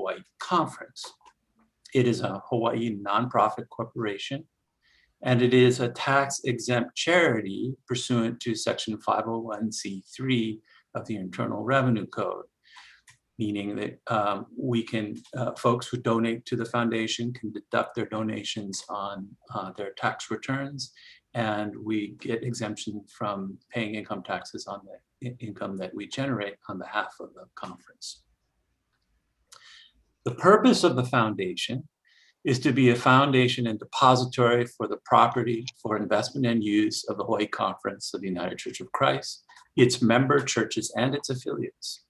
Hawaii Conference. It is a Hawaii nonprofit corporation, and it is a tax-exempt charity pursuant to Section 501c3 of the Internal Revenue Code, meaning that folks who donate to the foundation can deduct their donations on their tax returns, and we get exemption from paying income taxes on the income that we generate on behalf of the conference. The purpose of the foundation is to be a foundation and depository for the property for investment and use of the Hawaii Conference of the United Church of Christ, its member churches, and its affiliates.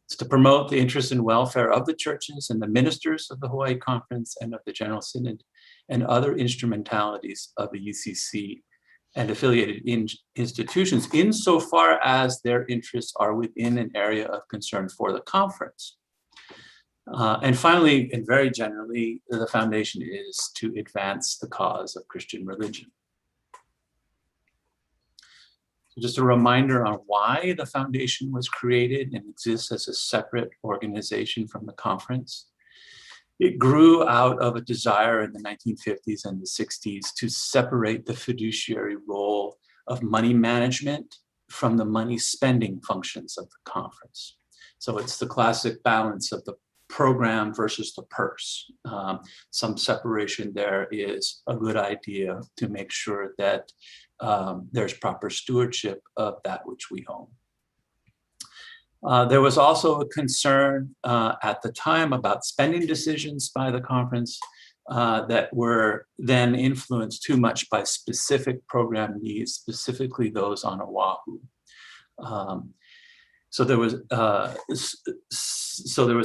It's to promote the interest and welfare of the churches and the ministers of the Hawaii Conference and of the General Synod and other instrumentalities of the UCC and affiliated institutions insofar as their interests are within an area of concern for the conference. And finally, and very generally, the foundation is to advance the cause of Christian religion. So just a reminder on why the foundation was created and exists as a separate organization from the conference. It grew out of a desire in the 1950s and the 60s to separate the fiduciary role of money management from the money spending functions of the conference. So it's the classic balance of the program versus the purse. Some separation there is a good idea to make sure that there's proper stewardship of that which we own. There was also a concern at the time about spending decisions by the conference that were then influenced too much by specific program needs, specifically those on Oahu. So there was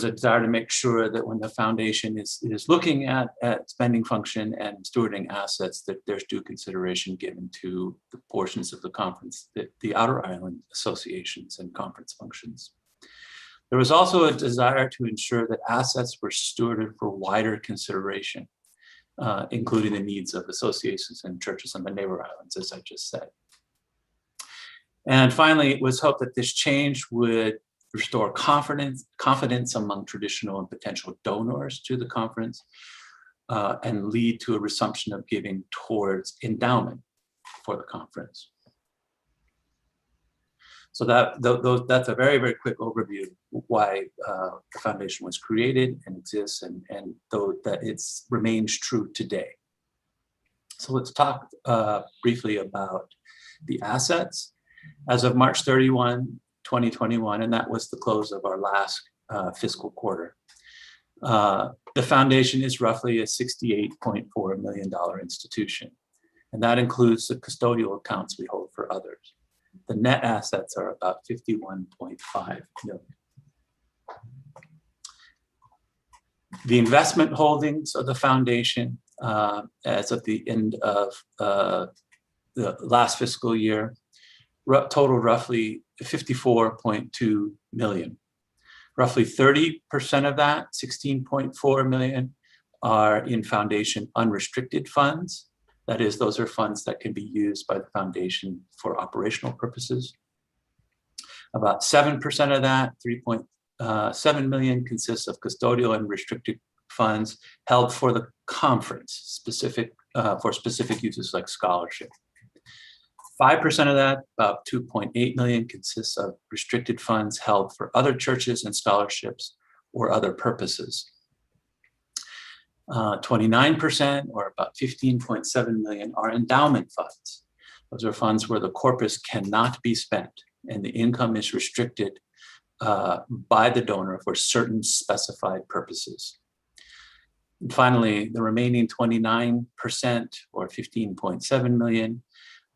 a desire to make sure that when the foundation is looking at spending function and stewarding assets, that there's due consideration given to the portions of the conference, the outer island associations and conference functions. There was also a desire to ensure that assets were stewarded for wider consideration, including the needs of associations and churches on the neighbor islands, as I just said. And finally, it was hoped that this change would restore confidence among traditional and potential donors to the conference and lead to a resumption of giving towards endowment for the conference. So that's a very, very quick overview of why the foundation was created and exists, and though that it remains true today. So let's talk briefly about the assets. As of March 31, 2021, and that was the close of our last fiscal quarter, the foundation is roughly a $68.4 million institution, and that includes the custodial accounts we hold for others. The net assets are about $51.5 million. The investment holdings of the foundation as of the end of the last fiscal year total roughly $54.2 million. Roughly 30% of that, $16.4 million, are in foundation unrestricted funds. That is, those are funds that can be used by the foundation for operational purposes. About 7% of that, $3.7 million, consists of custodial and restricted funds held for the conference, for specific uses like scholarship. 5% of that, about $2.8 million, consists of restricted funds held for other churches and scholarships or other purposes. 29%, or about $15.7 million, are endowment funds. Those are funds where the corpus cannot be spent and the income is restricted by the donor for certain specified purposes. And finally, the remaining 29%, or $15.7 million,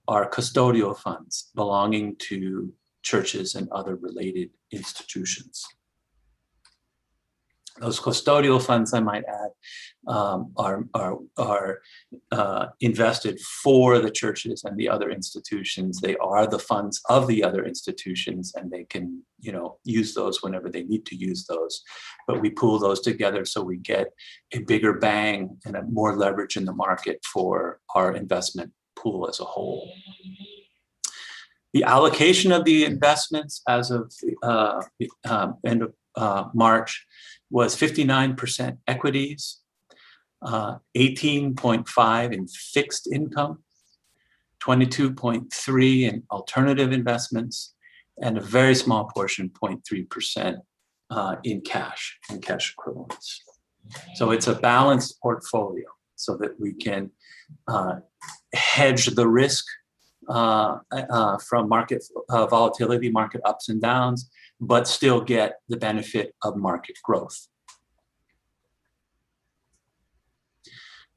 are custodial funds belonging to churches and other related institutions. Those custodial funds, I might add, are invested for the churches and the other institutions. They are the funds of the other institutions, and they can, use those whenever they need to use those. But we pool those together so we get a bigger bang and a more leverage in the market for our investment pool as a whole. The allocation of the investments as of the end of March was 59% equities, 18.5% in fixed income, 22.3% in alternative investments, and a very small portion, 0.3%, in cash and cash equivalents. So it's a balanced portfolio so that we can hedge the risk from market volatility, market ups and downs, but still get the benefit of market growth.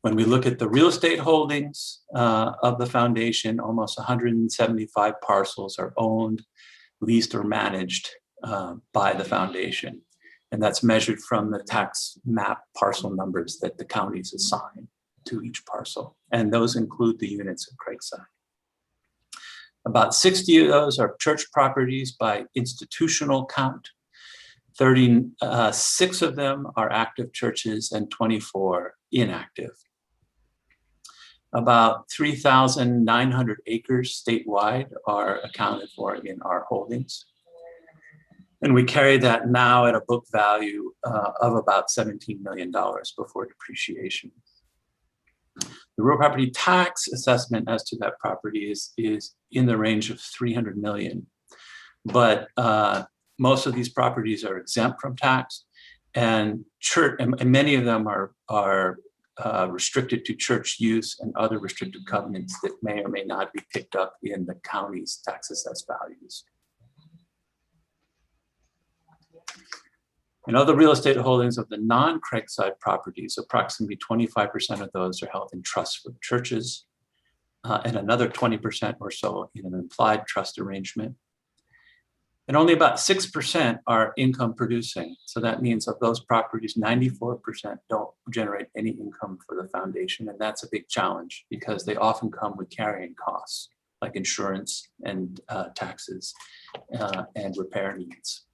When we look at the real estate holdings of the foundation, almost 175 parcels are owned, leased, or managed by the foundation. And that's measured from the tax map parcel numbers that the counties assign to each parcel. And those include the units of Craigside. About 60 of those are church properties by institutional count. 36 of them are active churches and 24 inactive. About 3,900 acres statewide are accounted for in our holdings. And we carry that now at a book value of about $17 million before depreciation. The real property tax assessment as to that property is in the range of $300 million. But most of these properties are exempt from tax, and many of them are restricted to church use and other restricted covenants that may or may not be picked up in the county's tax assessed values. And other real estate holdings of the non-Craigside properties, approximately 25% of those are held in trusts for churches, and another 20% or so in an implied trust arrangement. And only about 6% are income producing. So that means of those properties, 94% don't generate any income for the foundation. And that's a big challenge because they often come with carrying costs like insurance and taxes and repair needs.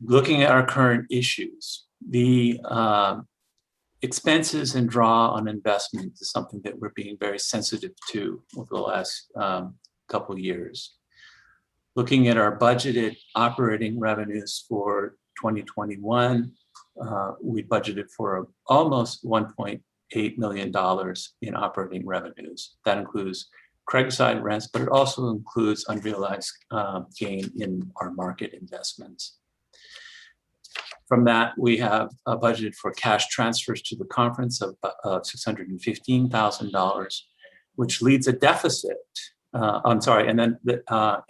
Looking at our current issues, the expenses and draw on investments is something that we're being very sensitive to over the last couple of years. Looking at our budgeted operating revenues for 2021, we budgeted for almost $1.8 million in operating revenues. That includes Craigside rents, but it also includes unrealized gain in our market investments. From that, we have budgeted for cash transfers to the conference of $615,000, which leads a deficit. I'm sorry, and then there are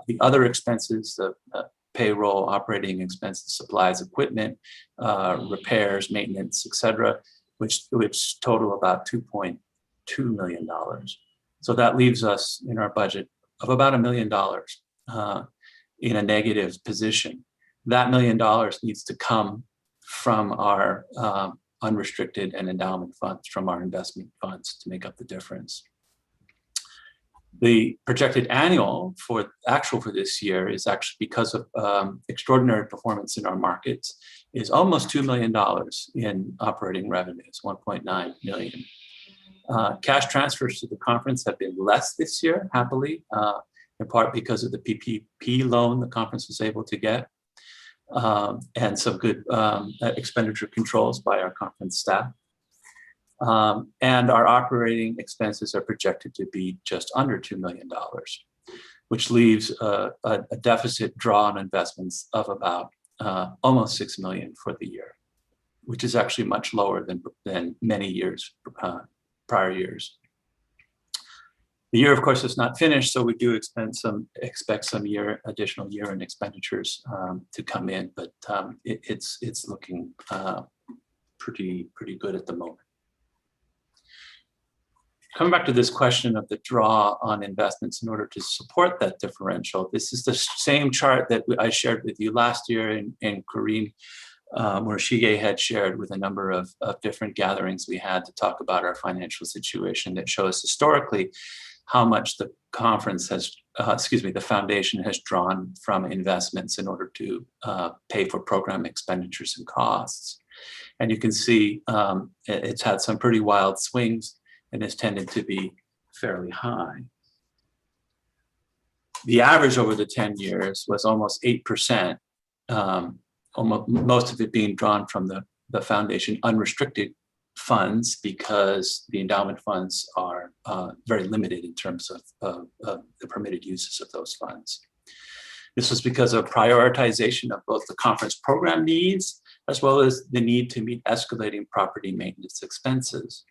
the other expenses, the payroll, operating expenses, supplies, equipment, repairs, maintenance, etc., which total about $2.2 million. So that leaves us in our budget of about $1 million in a negative position. That $1 million needs to come from our unrestricted and endowment funds, from our investment funds, to make up the difference. The projected annual for this year is actually, because of extraordinary performance in our markets, is almost $2 million in operating revenues, 1.9 million. Cash transfers to the conference have been less this year, happily, in part because of the PPP loan the conference was able to get. And some good expenditure controls by our conference staff. And our operating expenses are projected to be just under $2 million, which leaves a deficit draw on investments of about almost $6 million for the year, which is actually much lower than many years, prior years. The year, of course, is not finished, so we do expect some additional year-end expenditures to come in, but it's looking pretty good at the moment. Coming back to this question of the draw on investments in order to support that differential, this is the same chart that I shared with you last year in Corinne Morishige had shared with a number of different gatherings we had to talk about our financial situation, that shows historically how much the conference has, the foundation has drawn from investments in order to pay for program expenditures and costs. And you can see it's had some pretty wild swings and has tended to be fairly high. The average over the 10 years was almost 8%, most of it being drawn from the foundation unrestricted funds, because the endowment funds are very limited in terms of the permitted uses of those funds. This was because of prioritization of both the conference program needs as well as the need to meet escalating property maintenance expenses.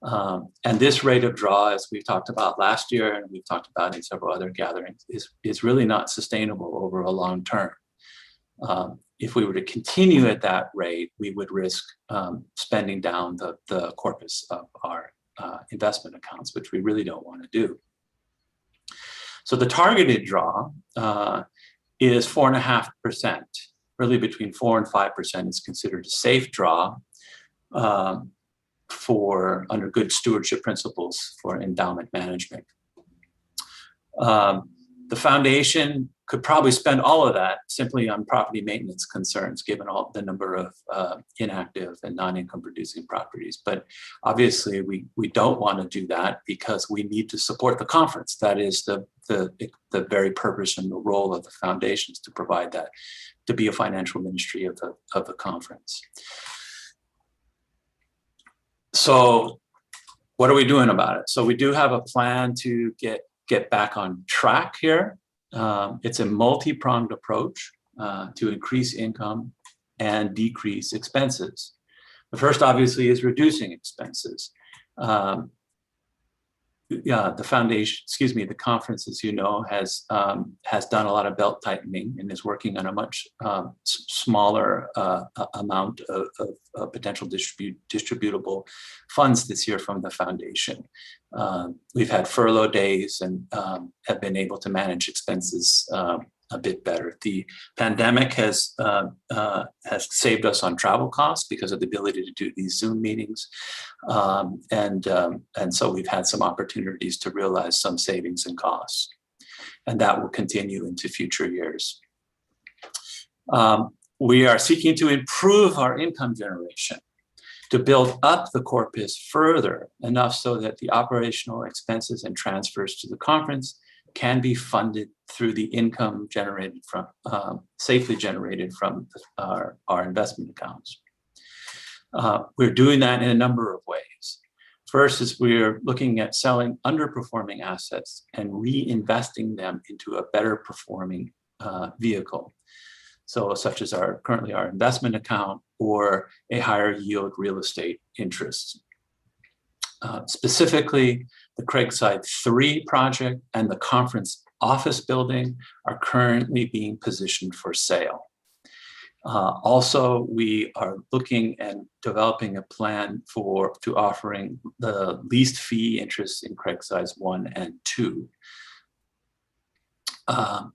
And this rate of draw, as we've talked about last year and we've talked about in several other gatherings, is really not sustainable over a long term. If we were to continue at that rate, we would risk spending down the corpus of our investment accounts, which we really don't want to do. So the targeted draw is 4.5%. Really between 4 and 5% is considered a safe draw for under good stewardship principles for endowment management. The foundation could probably spend all of that simply on property maintenance concerns, given all the number of inactive and non-income producing properties. But obviously we don't want to do that because we need to support the conference. That is the very purpose and the role of the foundations, to provide that, to be a financial ministry of the conference. So what are we doing about it? So we do have a plan to get back on track here. It's a multi-pronged approach to increase income and decrease expenses. The first, obviously, is reducing expenses. The foundation, the conference, as you know, has done a lot of belt tightening and is working on a much smaller amount of potential distributable funds this year from the foundation. We've had furlough days and have been able to manage expenses a bit better. The pandemic has saved us on travel costs because of the ability to do these Zoom meetings. And so we've had some opportunities to realize some savings in costs, and that will continue into future years. We are seeking to improve our income generation, to build up the corpus further, enough so that the operational expenses and transfers to the conference can be funded through the income generated from, safely generated from our investment accounts. We're doing that in a number of ways. First is we're looking at selling underperforming assets and reinvesting them into a better performing vehicle. So such as currently our investment account or a higher yield real estate interest. Specifically, the Craigside 3 project and the conference office building are currently being positioned for sale. Also, we are looking and developing a plan to offering the least fee interest in Craigsides 1 and 2.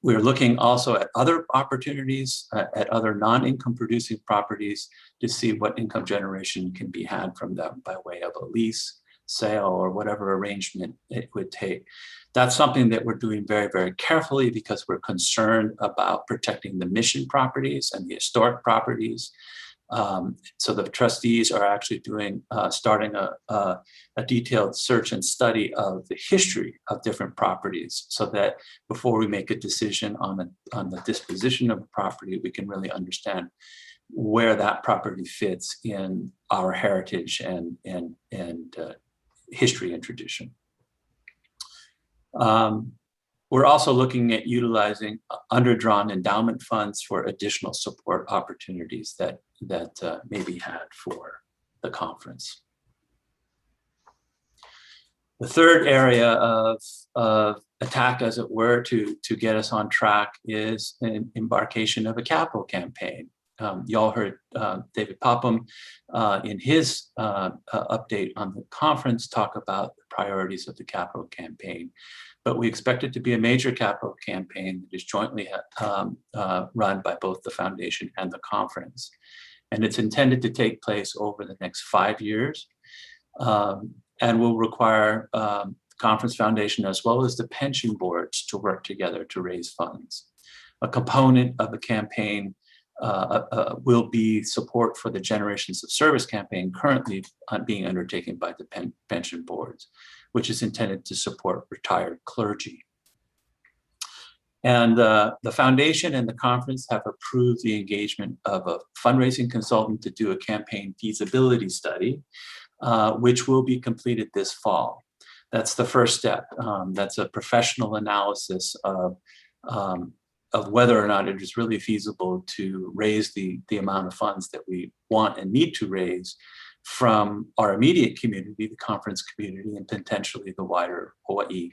We're looking also at other opportunities, at other non-income producing properties, to see what income generation can be had from them by way of a lease, sale, or whatever arrangement it would take. That's something that we're doing very, very carefully because we're concerned about protecting the mission properties and the historic properties. So the trustees are actually starting a detailed search and study of the history of different properties, so that before we make a decision on the disposition of a property, we can really understand where that property fits in our heritage and history and tradition. We're also looking at utilizing underdrawn endowment funds for additional support opportunities that may be had for the conference. The third area of attack, as it were, to get us on track is an embarkation of a capital campaign. You all heard David Popham in his update on the conference talk about the priorities of the capital campaign. But we expect it to be a major capital campaign that is jointly run by both the foundation and the conference. And it's intended to take place over the next 5 years and will require the conference foundation as well as the pension boards to work together to raise funds. A component of the campaign will be support for the Generations of Service campaign currently being undertaken by the pension boards, which is intended to support retired clergy. And the foundation and the conference have approved the engagement of a fundraising consultant to do a campaign feasibility study, which will be completed this fall. That's the first step. That's a professional analysis of whether or not it is really feasible to raise the amount of funds that we want and need to raise from our immediate community, the conference community, and potentially the wider Hawaii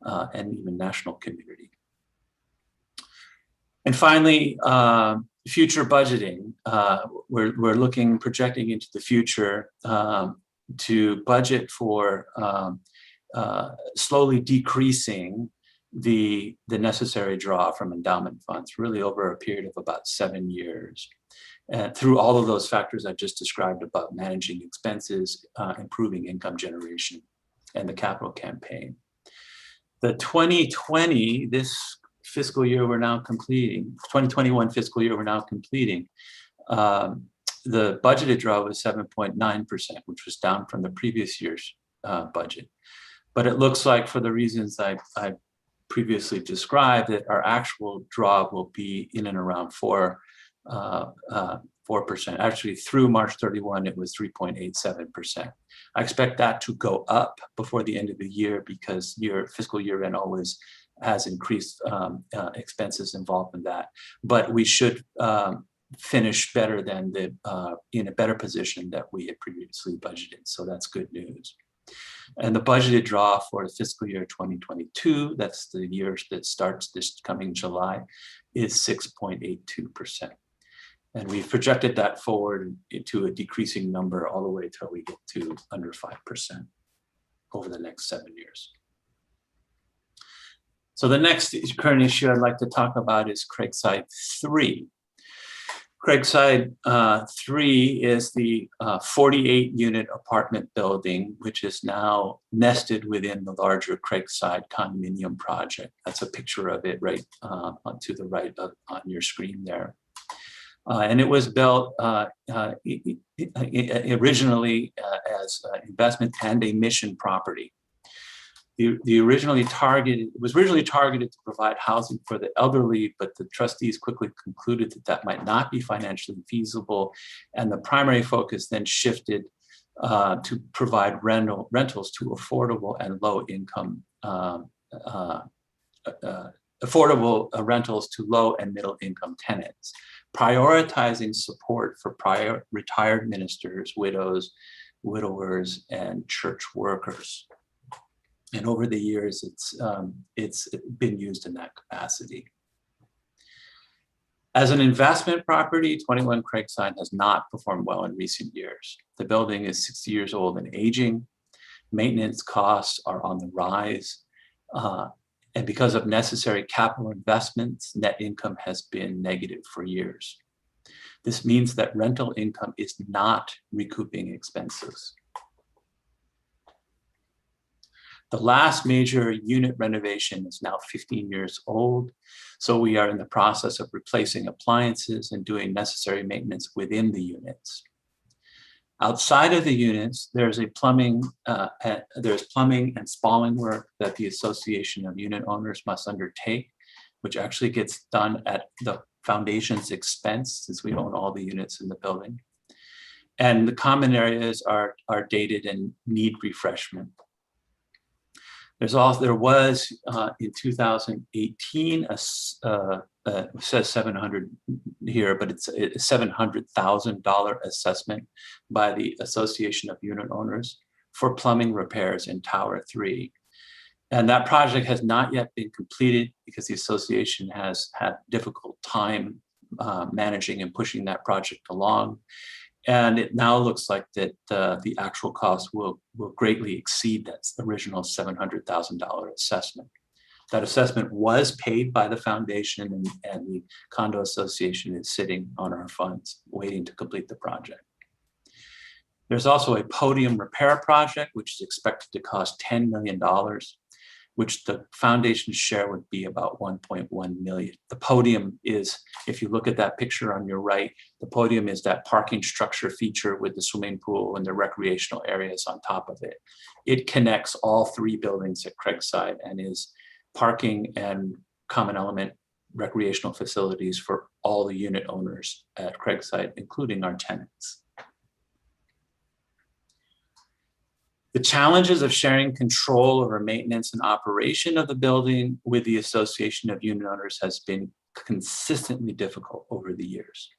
and even national community. And finally, future budgeting. We're projecting into the future to budget for slowly decreasing the necessary draw from endowment funds, really over a period of about 7 years. Through all of those factors I just described about managing expenses, improving income generation, and the capital campaign. The 2020, this fiscal year we're now completing, 2021 fiscal year we're now completing, the budgeted draw was 7.9%, which was down from the previous year's budget. But it looks like, for the reasons I previously described, that our actual draw will be in and around 4%. Actually, through March 31, it was 3.87%. I expect that to go up before the end of the year, because your fiscal year end always has increased expenses involved in that. But we should finish better than in a better position that we had previously budgeted. So that's good news. And the budgeted draw for fiscal year 2022, that's the year that starts this coming July, is 6.82%. And we've projected that forward to a decreasing number all the way till we get to under 5% over the next 7 years. So the next current issue I'd like to talk about is Craigside 3. Craigside 3 is the 48-unit apartment building, which is now nested within the larger Craigside condominium project. That's a picture of it right to the right on your screen there. And it was built originally as an investment and a mission property. It was originally targeted to provide housing for the elderly, but the trustees quickly concluded that that might not be financially feasible, and the primary focus then shifted to provide rentals to affordable and low-income rentals to low and middle-income tenants, prioritizing support for retired ministers, widows, widowers, and church workers. And over the years, it's been used in that capacity. As an investment property, 21 Craigside has not performed well in recent years. The building is 60 years old and aging. Maintenance costs are on the rise. And because of necessary capital investments, net income has been negative for years. This means that rental income is not recouping expenses. The last major unit renovation is now 15 years old, so we are in the process of replacing appliances and doing necessary maintenance within the units. Outside of the units, there's plumbing and spalling work that the Association of Unit Owners must undertake, which actually gets done at the foundation's expense, since we own all the units in the building. And the common areas are dated and need refreshment. There was in 2018 it says 700 here, but it's a $700,000 assessment by the Association of Unit Owners for plumbing repairs in Tower 3. And that project has not yet been completed because the association has had difficult time managing and pushing that project along. And it now looks like that the actual cost will greatly exceed that original $700,000 assessment. That assessment was paid by the foundation, and the condo association is sitting on our funds waiting to complete the project. There's also a podium repair project, which is expected to cost $10 million, which the foundation's share would be about $1.1 million. The podium is, if you look at that picture on your right, the podium is that parking structure feature with the swimming pool and the recreational areas on top of it. It connects all 3 buildings at Craigside and is parking and common element recreational facilities for all the unit owners at Craigside, including our tenants. The challenges of sharing control over maintenance and operation of the building with the Association of Unit Owners has been consistently difficult over the years.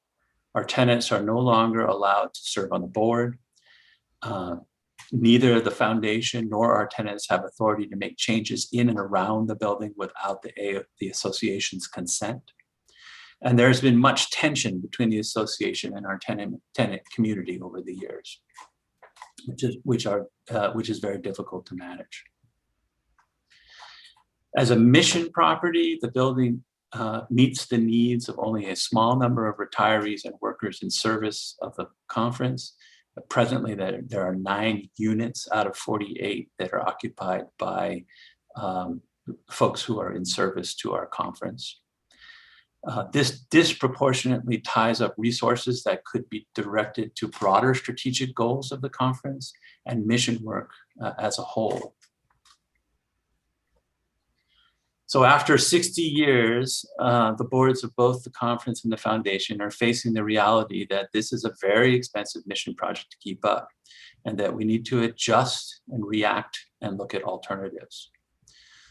Our tenants are no longer allowed to serve on the board. Neither the foundation nor our tenants have authority to make changes in and around the building without the association's consent. And there's been much tension between the association and our tenant community over the years, which is very difficult to manage. As a mission property, the building meets the needs of only a small number of retirees and workers in service of the conference. Presently, there are 9 units out of 48 that are occupied by folks who are in service to our conference. This disproportionately ties up resources that could be directed to broader strategic goals of the conference and mission work as a whole. So after 60 years, the boards of both the conference and the foundation are facing the reality that this is a very expensive mission project to keep up, and that we need to adjust and react and look at alternatives.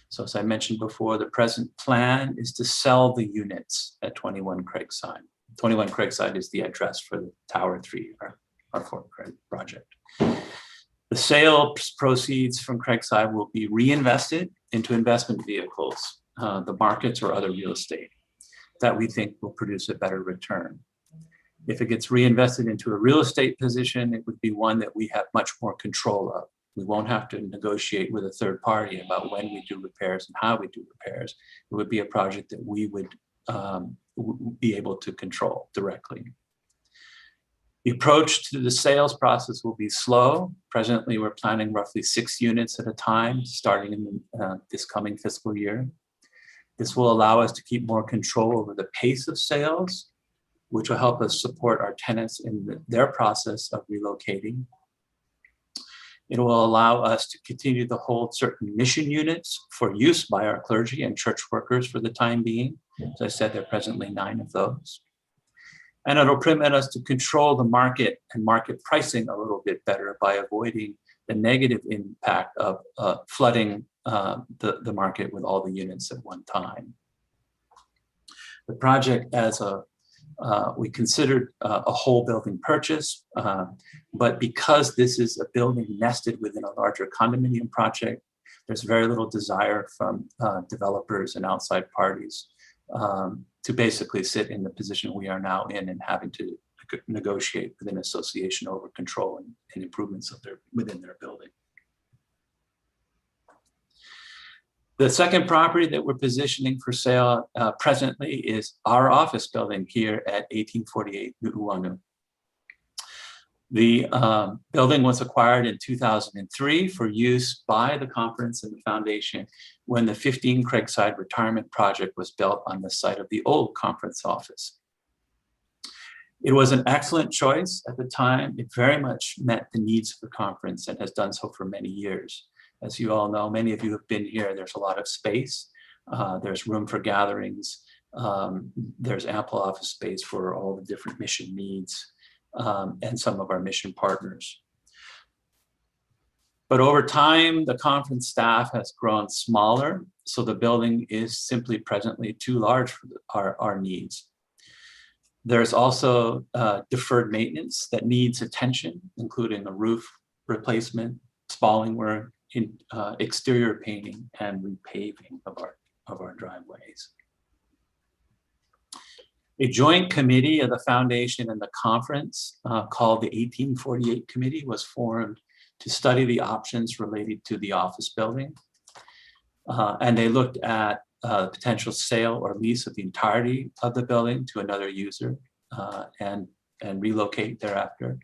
So as I mentioned before, the present plan is to sell the units at 21 Craigside. 21 Craigside is the address for the Tower 3, our Fort Craig project. The sale proceeds from Craigside will be reinvested into investment vehicles, the markets or other real estate that we think will produce a better return. If it gets reinvested into a real estate position, it would be one that we have much more control of. We won't have to negotiate with a third party about when we do repairs and how we do repairs. It would be a project that we would be able to control directly. The approach to the sales process will be slow. Presently, we're planning roughly 6 units at a time, starting in this coming fiscal year. This will allow us to keep more control over the pace of sales, which will help us support our tenants in their process of relocating. It will allow us to continue to hold certain mission units for use by our clergy and church workers for the time being. As I said, there are presently 9 of those. And it'll permit us to control the market and market pricing a little bit better by avoiding the negative impact of flooding the market with all the units at one time. The project we considered a whole building purchase, but because this is a building nested within a larger condominium project, there's very little desire from developers and outside parties to basically sit in the position we are now in and having to negotiate with an association over control and improvements within their building. The second property that we're positioning for sale presently is our office building here at 1848 Nu'uanu. The building was acquired in 2003 for use by the conference and the foundation when the 15 Craigside retirement project was built on the site of the old conference office. It was an excellent choice at the time. It very much met the needs of the conference and has done so for many years. As you all know, many of you have been here, there's a lot of space. There's room for gatherings. There's ample office space for all the different mission needs and some of our mission partners. But over time, the conference staff has grown smaller, so the building is simply presently too large for our needs. There's also deferred maintenance that needs attention, including a roof replacement, spalling work, exterior painting, and repaving of our driveways. A joint committee of the foundation and the conference called the 1848 Committee was formed to study the options related to the office building. And they looked at potential sale or lease of the entirety of the building to another user and relocate thereafter,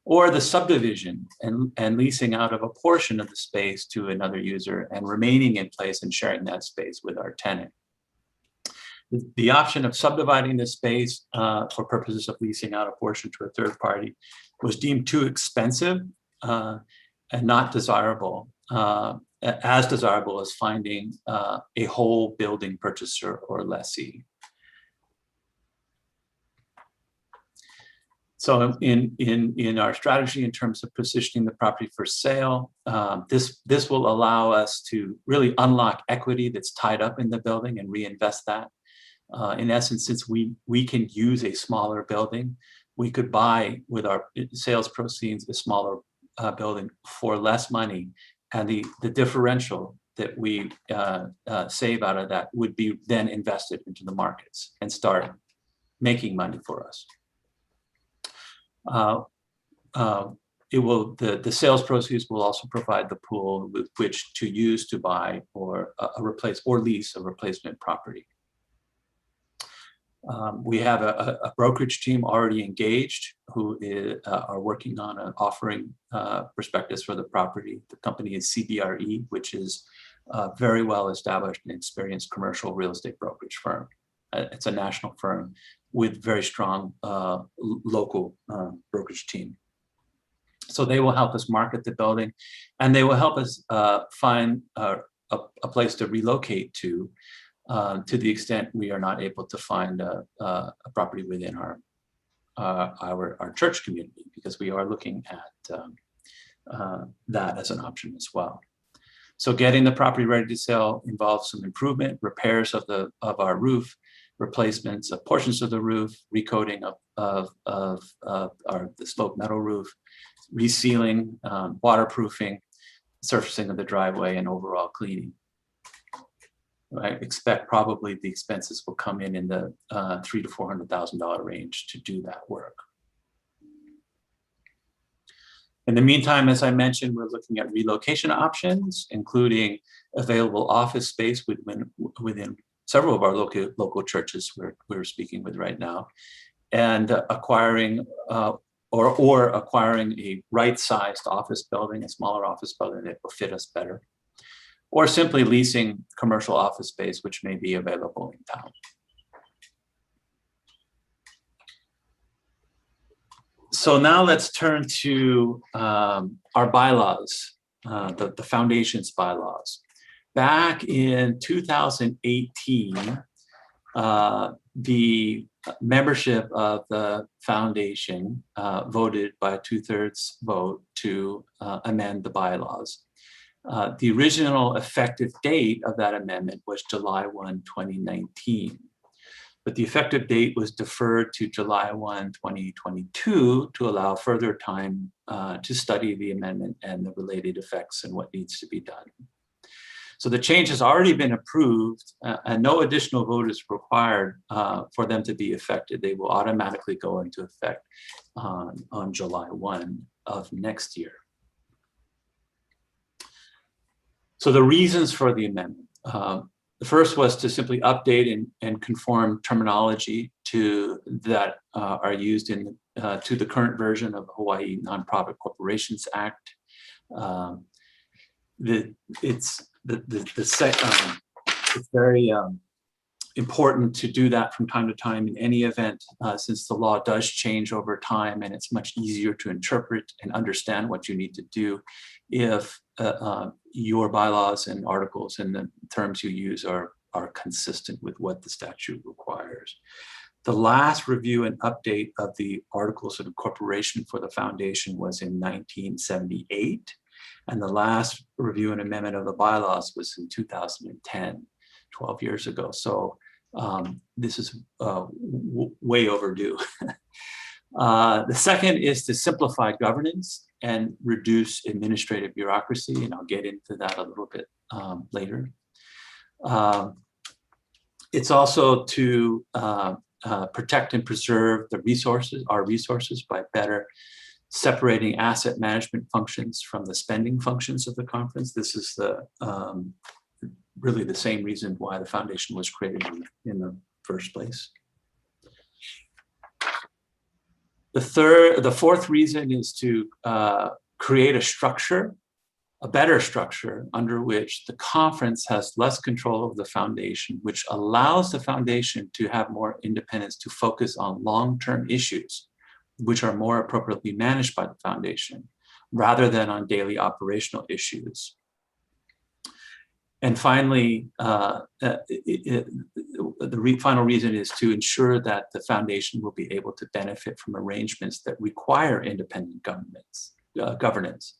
or the subdivision and leasing out of a portion of the space to another user and remaining in place and sharing that space with our tenant. The option of subdividing the space for purposes of leasing out a portion to a third party was deemed too expensive and not desirable as desirable as finding a whole building purchaser or lessee. So in our strategy in terms of positioning the property for sale, this will allow us to really unlock equity that's tied up in the building and reinvest that. In essence, since we can use a smaller building, we could buy with our sales proceeds a smaller building for less money, and the differential that we save out of that would be then invested into the markets and start making money for us. The sales proceeds will also provide the pool with which to use to buy or replace or lease a replacement property. We have a brokerage team already engaged who are working on an offering prospectus for the property. The company is CBRE, which is a very well established and experienced commercial real estate brokerage firm. It's a national firm with very strong local brokerage team. So they will help us market the building, and they will help us find a place to relocate to the extent we are not able to find a property within our church community, because we are looking at that as an option as well. So getting the property ready to sell involves some improvement, repairs of our roof, replacements of portions of the roof, recoating of the sloped metal roof, resealing, waterproofing, surfacing of the driveway, and overall cleaning. I expect probably the expenses will come in the $300,000 to $400,000 range to do that work. In the meantime, as I mentioned, we're looking at relocation options, including available office space within several of our local churches we're speaking with right now, and acquiring or acquiring a right-sized office building, a smaller office building that will fit us better, or simply leasing commercial office space which may be available in town. So now let's turn to our bylaws, the foundation's bylaws. Back in 2018, the membership of the foundation voted by a 2/3 vote to amend the bylaws. The original effective date of that amendment was July 1, 2019. But the effective date was deferred to July 1, 2022 to allow further time to study the amendment and the related effects and what needs to be done. So the change has already been approved and no additional vote is required for them to be effected. They will automatically go into effect on July 1 of next year. So the reasons for the amendment. The first was to simply update and conform terminology that are used to the current version of the Hawaii Nonprofit Corporations Act. It's very important to do that from time to time in any event, since the law does change over time, and it's much easier to interpret and understand what you need to do if your bylaws and articles and the terms you use are consistent with what the statute requires. The last review and update of the Articles of Incorporation for the foundation was in 1978. And the last review and amendment of the bylaws was in 2010, 12 years ago. So this is way overdue. The second is to simplify governance and reduce administrative bureaucracy, and I'll get into that a little bit later. It's also to protect and preserve our resources by better separating asset management functions from the spending functions of the conference. This is really the same reason why the foundation was created in the first place. The fourth reason is to create a better structure under which the conference has less control of the foundation, which allows the foundation to have more independence to focus on long-term issues, which are more appropriately managed by the foundation, rather than on daily operational issues. And finally, the final reason is to ensure that the foundation will be able to benefit from arrangements that require independent governance,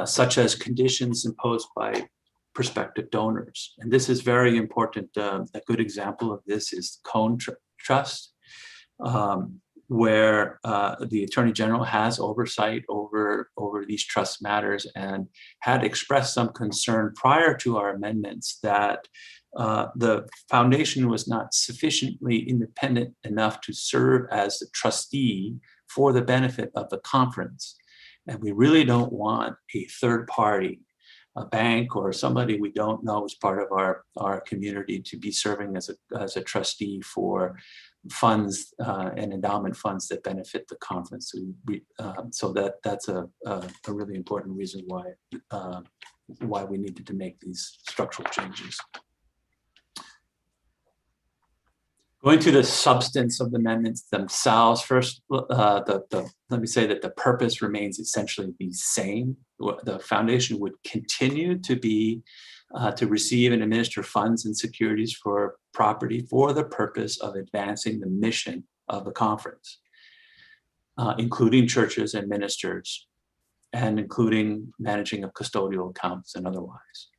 such as conditions imposed by prospective donors. And this is very important. A good example of this is Cone Trust, where the Attorney General has oversight over these trust matters and had expressed some concern prior to our amendments that the foundation was not sufficiently independent enough to serve as the trustee for the benefit of the conference. And we really don't want a third party, a bank or somebody we don't know as part of our community, to be serving as a trustee for funds and endowment funds that benefit the conference. So that's a really important reason why we needed to make these structural changes. Going to the substance of the amendments themselves, first, let me say that the purpose remains essentially the same. The foundation would continue to be to receive and administer funds and securities for property for the purpose of advancing the mission of the conference, including churches and ministers, and including managing of custodial accounts and otherwise.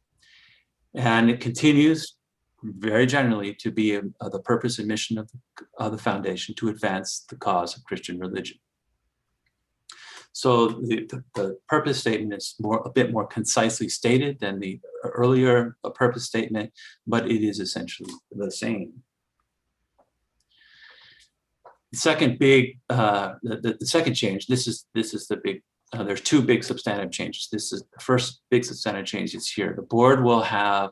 And it continues very generally to be the purpose and mission of the foundation to advance the cause of Christian religion. So the purpose statement is a bit more concisely stated than the earlier purpose statement, but it is essentially the same. The second big, the second change, this is the big, there's two big substantive changes. This is the first big substantive change is here. The board will have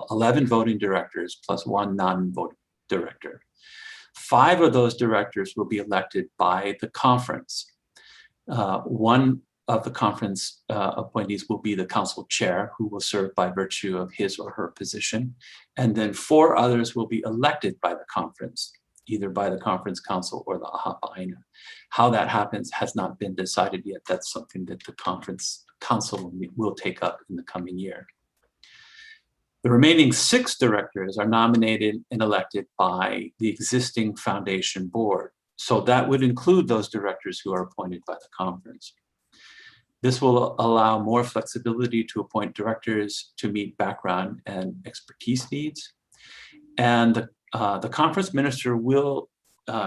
11 voting directors plus one non-voting director. 5 of those directors will be elected by the conference. One of the conference appointees will be the council chair, who will serve by virtue of his or her position. And then 4 others will be elected by the conference, either by the conference council or the Pae'āina. How that happens has not been decided yet. That's something that the conference council will take up in the coming year. The remaining 6 directors are nominated and elected by the existing foundation board. So that would include those directors who are appointed by the conference. This will allow more flexibility to appoint directors to meet background and expertise needs. And the conference minister will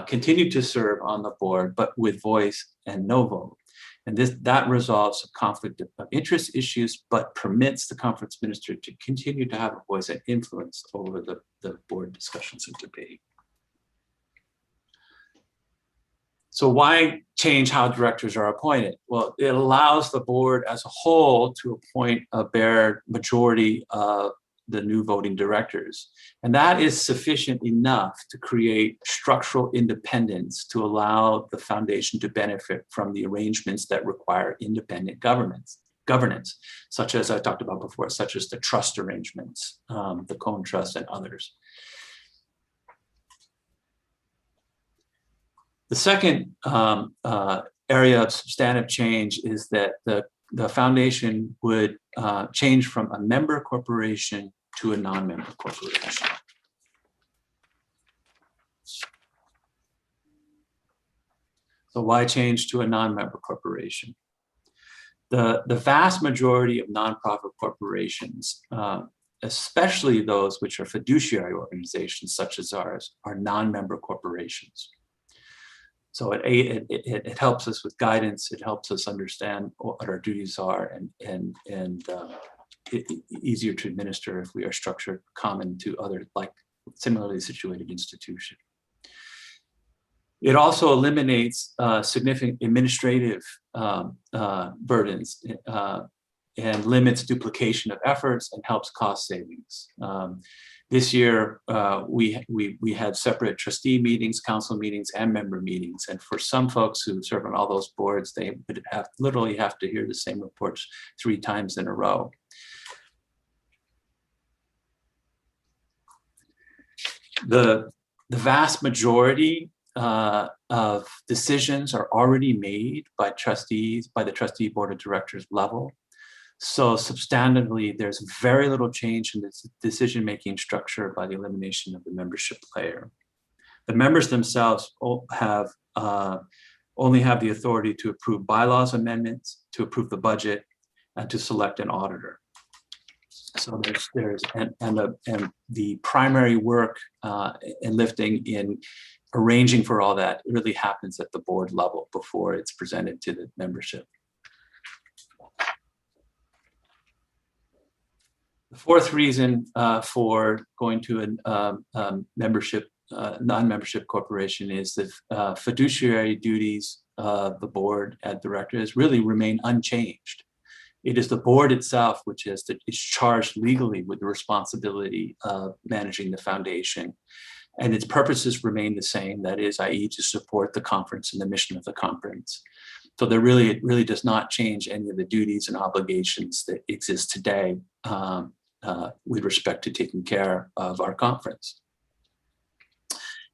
continue to serve on the board, but with voice and no vote. And that resolves conflict of interest issues, but permits the conference minister to continue to have a voice and influence over the board discussions and debate. So why change how directors are appointed? Well, it allows the board as a whole to appoint a bare majority of the new voting directors. And that is sufficient enough to create structural independence to allow the foundation to benefit from the arrangements that require independent governance, such as I talked about before, such as the trust arrangements, the Cone Trust and others. The second area of substantive change is that the foundation would change from a member corporation to a non-member corporation. So why change to a non-member corporation? The vast majority of nonprofit corporations, especially those which are fiduciary organizations such as ours, are non-member corporations. So it helps us with guidance. It helps us understand what our duties are, and easier to administer if we are structured common to other similarly situated institutions. It also eliminates significant administrative burdens and limits duplication of efforts and helps cost savings. This year, we had separate trustee meetings, council meetings, and member meetings. And for some folks who serve on all those boards, they would literally have to hear the same reports 3 times in a row. The vast majority of decisions are already made by trustees, by the trustee board of directors level. So substantively, there's very little change in the decision-making structure by the elimination of the membership layer. The members themselves have only have the authority to approve bylaws amendments, to approve the budget, and to select an auditor. So the primary work and lifting in arranging for all that really happens at the board level before it's presented to the membership. The fourth reason for going to a membership, non-membership corporation is the fiduciary duties of the board and directors really remain unchanged. It is the board itself which is charged legally with the responsibility of managing the foundation, and its purposes remain the same. That is, i.e., to support the conference and the mission of the conference. So it really does not change any of the duties and obligations that exist today with respect to taking care of our conference.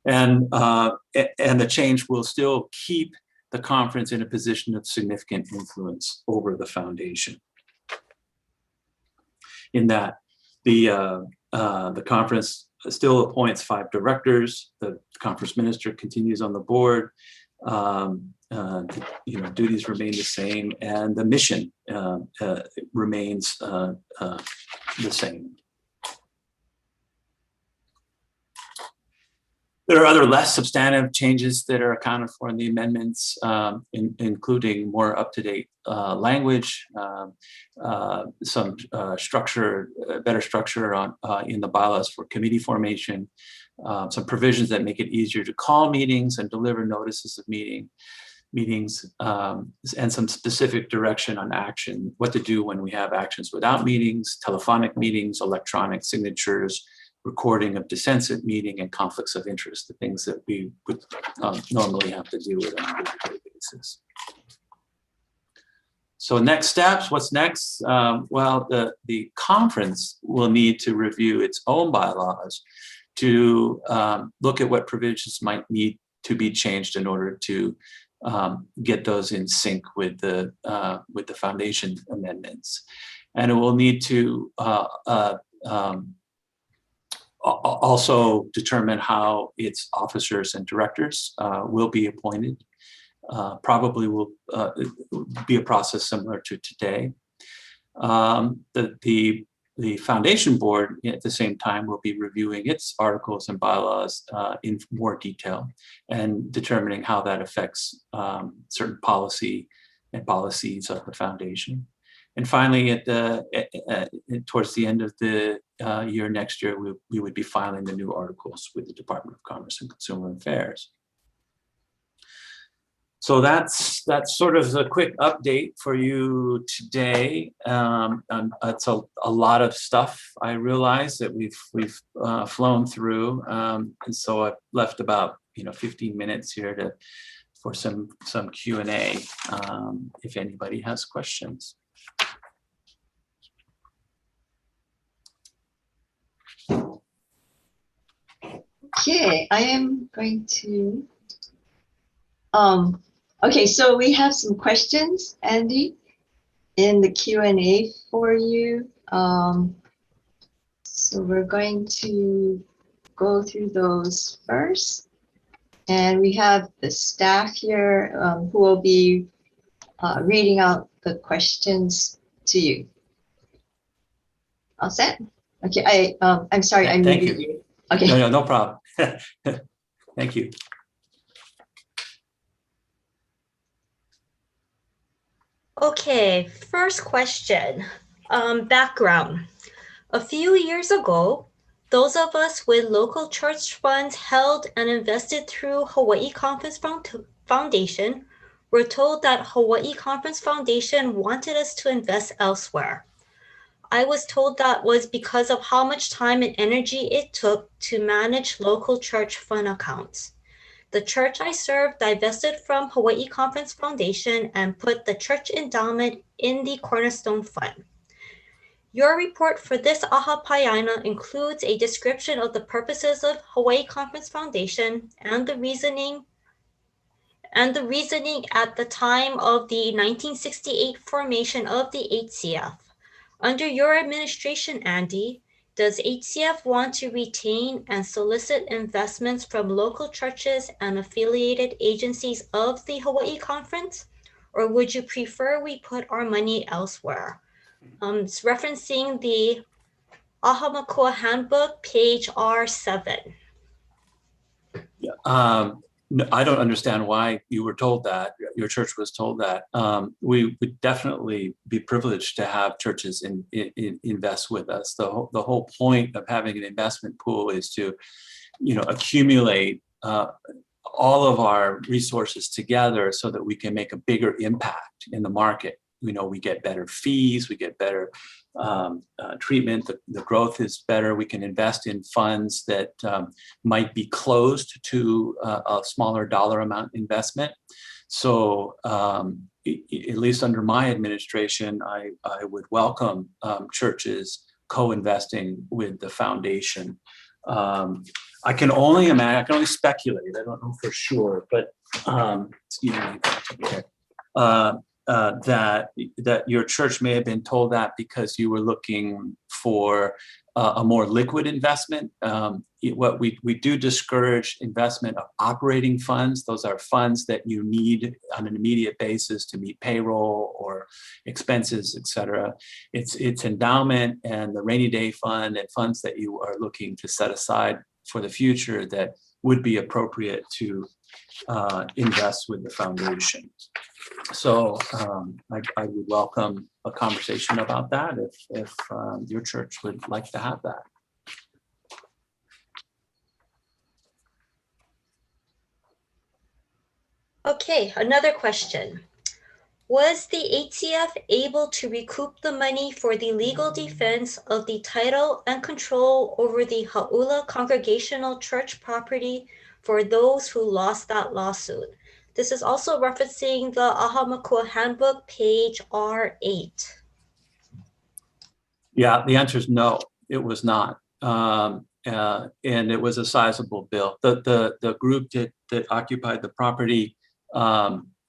And the change will still keep the conference in a position of significant influence over the foundation. In that the conference still appoints 5 directors, the conference minister continues on the board, duties remain the same, and the mission remains the same. There are other less substantive changes that are accounted for in the amendments, including more up-to-date language, some structure, better structure in the bylaws for committee formation, some provisions that make it easier to call meetings and deliver notices of meetings, and some specific direction on action, what to do when we have actions without meetings, telephonic meetings, electronic signatures, recording of dissents at meeting, and conflicts of interest, the things that we would normally have to deal with on a day-to-day basis. So next steps, what's next? Well, the conference will need to review its own bylaws to look at what provisions might need to be changed in order to get those in sync with the foundation amendments. And it will need to also determine how its officers and directors will be appointed. Probably will be a process similar to today. The foundation board at the same time will be reviewing its articles and bylaws in more detail and determining how that affects certain policy and policies of the foundation. And finally, towards the end of the year next year, we would be filing the new articles with the Department of Commerce and Consumer Affairs. So that's sort of a quick update for you today. It's a lot of stuff. I realize that we've flown through, and so I've left about 15 minutes here for some Q&A if anybody has questions. Okay, I am going to. Okay, so we have some questions, Andy, in the Q&A for you. So we're going to go through those first. And we have the staff here who will be reading out the questions to you. All set? Okay, I'm sorry, I muted you. Okay. No problem. Thank you. Okay, first question, background. A few years ago, those of us with local church funds held and invested through Hawaii Conference Foundation were told that Hawaii Conference Foundation wanted us to invest elsewhere. I was told that was because of how much time and energy it took to manage local church fund accounts. The church I served divested from Hawaii Conference Foundation and put the church endowment in the Cornerstone Fund. Your report for this AHA Pae'āina includes a description of the purposes of Hawaii Conference Foundation and the reasoning at the time of the 1968 formation of the HCF. Under your administration, Andy, does HCF want to retain and solicit investments from local churches and affiliated agencies of the Hawaii Conference? Or would you prefer we put our money elsewhere? It's referencing the Ahamakua Handbook, page R7. No, I don't understand why you were told that, your church was told that. We would definitely be privileged to have churches invest with us. The whole point of having an investment pool is to, accumulate all of our resources together so that we can make a bigger impact in the market. We get better fees, we get better treatment, the growth is better, we can invest in funds that might be closed to a smaller dollar amount investment. So at least under my administration, I would welcome churches co-investing with the foundation. I can only imagine, I can only speculate, I don't know for sure, but that your church may have been told that because you were looking for a more liquid investment. What we do discourage investment of operating funds. Those are funds that you need on an immediate basis to meet payroll or expenses, et cetera. It's endowment and the rainy day fund and funds that you are looking to set aside for the future that would be appropriate to invest with the foundation. So I would welcome a conversation about that if your church would like to have that. Okay, another question. Was the HCF able to recoup the money for the legal defense of the title and control over the Hau'ula Congregational Church property for those who lost that lawsuit? This is also referencing the Ahamakua Handbook, page R8. Yeah, the answer is no, it was not. And it was a sizable bill. The group that occupied the property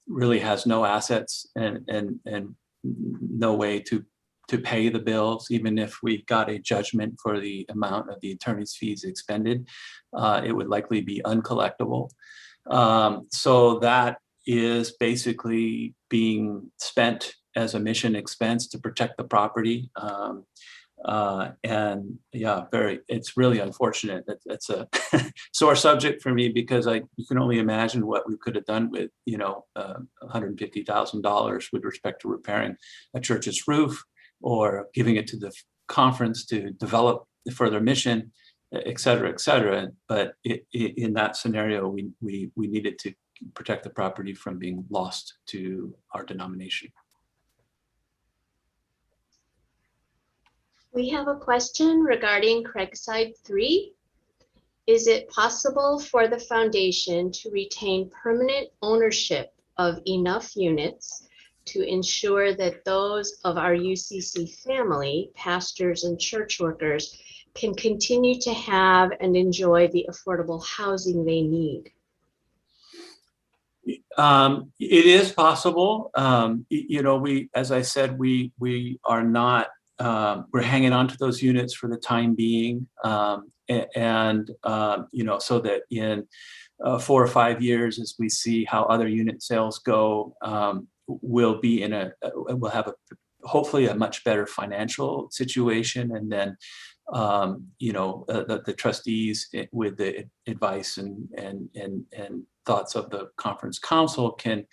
really has no assets and no way to pay the bills. Even if we got a judgment for the amount of the attorney's fees expended, it would likely be uncollectible. So that is basically being spent as a mission expense to protect the property. And yeah, it's really unfortunate. It's a sore subject for me because you can only imagine what we could have done with, $150,000 with respect to repairing a church's roof or giving it to the conference to develop the further mission, et cetera, et cetera. But in that scenario, we needed to protect the property from being lost to our denomination. We have a question regarding Craigside 3. Is it possible for the foundation to retain permanent ownership of enough units to ensure that those of our UCC family, pastors and church workers, can continue to have and enjoy the affordable housing they need? It is possible. As I said, we are not. We're hanging on to those units for the time being, so that in 4 or 5 years, as we see how other unit sales go, we'll have hopefully a much better financial situation, and then the trustees, with the advice and thoughts of the conference council, can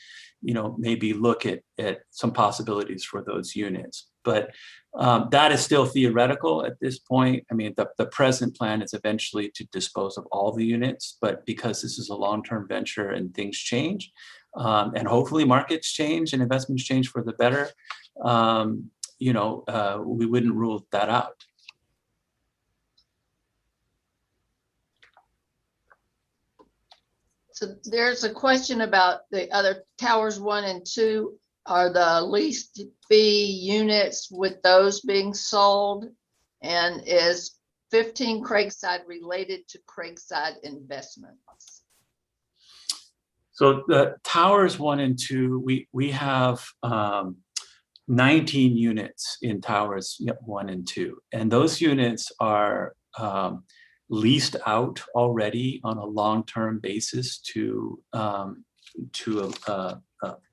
maybe look at some possibilities for those units. But that is still theoretical at this point. I mean, the present plan is eventually to dispose of all the units, but because this is a long-term venture and things change, and hopefully markets change and investments change for the better, we wouldn't rule that out. So there's a question about the other towers 1 and 2. Are the leased fee units with those being sold? And is 15 Craigside related to Craigside Investments? So the towers 1 and 2, we have 19 units in towers 1 and 2. And those units are leased out already on a long-term basis to a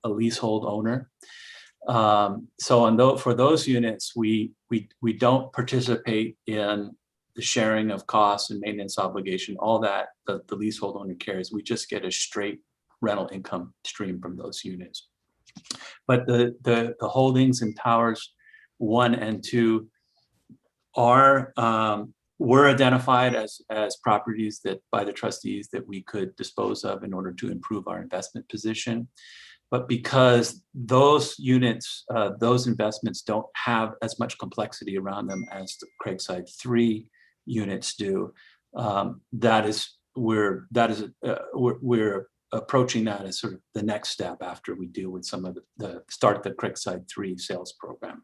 leasehold owner. So for those units, we don't participate in the sharing of costs and maintenance obligation, all that the leasehold owner carries. We just get a straight rental income stream from those units. But the holdings in towers 1 and 2 were identified as properties that by the trustees that we could dispose of in order to improve our investment position. But because those units, those investments don't have as much complexity around them as the Craigside 3 units do, we're approaching that as sort of the next step after we deal with some of the start the Craigside 3 sales program.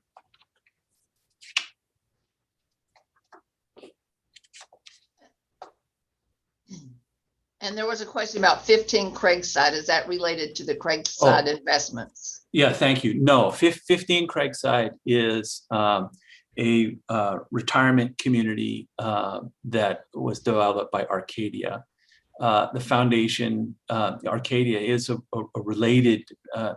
And there was a question about 15 Craigside. Is that related to the Craigside investments? Yeah, thank you. No, 15 Craigside is a retirement community that was developed by Arcadia. The foundation, Arcadia, is a related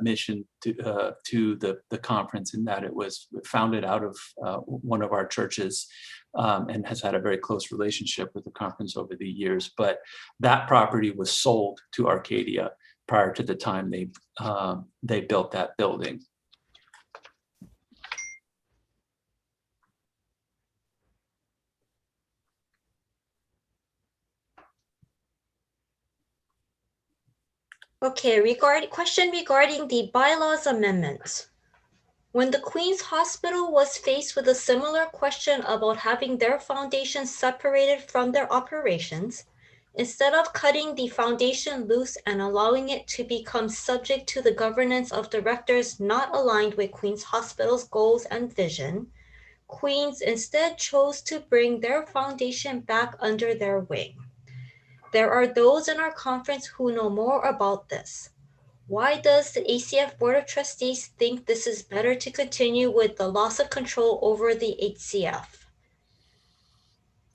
mission to the conference in that it was founded out of one of our churches and has had a very close relationship with the conference over the years. But that property was sold to Arcadia prior to the time they built that building. Okay, question regarding the bylaws amendments. When the Queen's Hospital was faced with a similar question about having their foundation separated from their operations, instead of cutting the foundation loose and allowing it to become subject to the governance of directors not aligned with Queen's Hospital's goals and vision, Queen's instead chose to bring their foundation back under their wing. There are those in our conference who know more about this. Why does the ACF Board of Trustees think this is better to continue with the loss of control over the HCF?